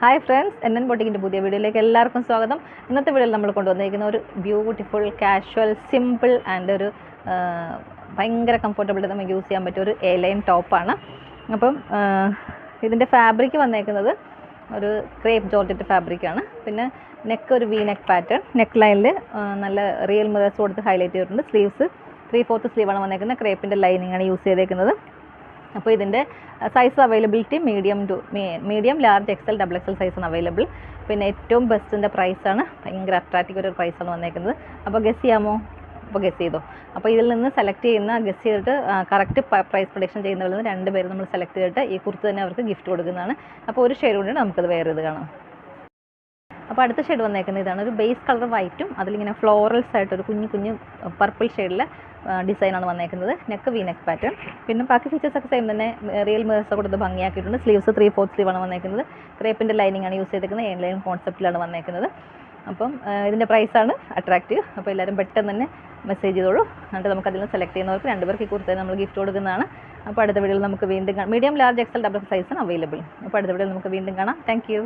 Hi friends, NN ബൊട്ടിക്കിൻ്റെ പുതിയ വീഡിയോയിലേക്ക് എല്ലാവർക്കും സ്വാഗതം. ഇന്നത്തെ വീഡിയോയിൽ നമ്മൾ കൊണ്ടുവന്നിരിക്കുന്ന ഒരു ബ്യൂട്ടിഫുൾ കാഷ്വൽ സിമ്പിൾ ആൻഡ് ഒരു ഭയങ്കര കംഫർട്ടബിൾ നമുക്ക് യൂസ് ചെയ്യാൻ പറ്റിയ ഒരു എ ലൈൻ ടോപ്പാണ്. അപ്പം ഇതിൻ്റെ ഫാബ്രിക് വന്നേക്കുന്നത് ഒരു ക്രേപ്പ് ജോർജറ്റ് ഫാബ്രിക്കാണ്. പിന്നെ നെക്ക് ഒരു വി നെക്ക് പാറ്റേൺ, നെക്ക് ലൈനിൽ നല്ല റിയൽ മിറേഴ്സ് കൊടുത്ത് ഹൈലൈറ്റ് ചെയ്തിട്ടുണ്ട്. സ്ലീവ്സ് 3/4 സ്ലീവാണ് വന്നേക്കുന്നത്. ക്രേപ്പിൻ്റെ ലൈനിങ്ങാണ് യൂസ് ചെയ്തേക്കുന്നത്. അപ്പോൾ ഇതിൻ്റെ size availability medium large XL XXL സൈസാണ് അവൈലബിൾ. പിന്നെ ഏറ്റവും ബെസ്റ്റിൻ്റെ പ്രൈസാണ്, ഭയങ്കര അട്രാക്റ്റീവ് ഒരു പ്രൈസാണ് വന്നേക്കുന്നത്. അപ്പോൾ ഗസ് ചെയ്യാമോ? അപ്പോൾ ഗസ് ചെയ്തോ. അപ്പോൾ ഇതിൽ നിന്ന് സെലക്ട് ചെയ്യുന്ന ഗസ് ചെയ്തിട്ട് കറക്റ്റ് പ്രൈസ് പ്രൊഡിക്ഷൻ ചെയ്യുന്നതിൽ നിന്ന് 2 പേര് നമ്മൾ സെലക്ട് ചെയ്തിട്ട് ഈ കുർത്തി തന്നെ അവർക്ക് ഗിഫ്റ്റ് കൊടുക്കുന്നതാണ്. അപ്പോൾ ഒരു ഷെയ്ഡ് കൊണ്ടാണ് നമുക്കത് വേറെ ഇത് കാണാം. അപ്പോൾ അടുത്ത ഷെയ്ഡ് വന്നേക്കുന്നത് ഇതാണ്. ഒരു ബേസ് കളർ വൈറ്റും അതിലിങ്ങനെ ഫ്ലോറൽസ് ആയിട്ട് ഒരു കുഞ്ഞു പർപ്പിൾ ഷെയ്ഡിലെ ഡിസൈനാണ് വന്നേക്കുന്നത്. Neck V neck pattern. പിന്നെ ബാക്കി ഫീച്ചേഴ്സൊക്കെ സെയിം തന്നെ, റിയൽ മിറേഴ്സ് കൊടുത്ത് ഭംഗിയാക്കിയിട്ടുണ്ട്. സ്ലീവ്സ് 3/4 സ്ലീവാണ് വന്നേക്കുന്നത്. ക്രേപ്പിൻ്റെ ലൈനിങ്ങാണ് യൂസ് ചെയ്തേക്കുന്നത്. എ ലൈൻ കോൺസെപ്റ്റിലാണ് വന്നേക്കുന്നത്. അപ്പം ഇതിൻ്റെ പ്രൈസാണ് അട്രാക്റ്റീവ്. അപ്പോൾ എല്ലാവരും പെട്ടെന്ന് തന്നെ മെസ്സേജ് ചെയ്തോളൂ. എന്നിട്ട് നമുക്ക് അതിൽ നിന്ന് സെലക്ട് ചെയ്യുന്നവർക്ക് 2 പേർക്ക് ഈ കുർത്തി നമ്മൾ ഗിഫ്റ്റ് കൊടുക്കുന്നതാണ്. അപ്പോൾ അടുത്ത വീഡിയോയിൽ നമുക്ക് വീണ്ടും കാണാം. മീഡിയം ലാർജ് XL XXL സൈസാണ് അവൈലബിൾ. അപ്പോൾ അടുത്ത വീഡിയോയിൽ നമുക്ക് വീണ്ടും കാണാം. Thank you.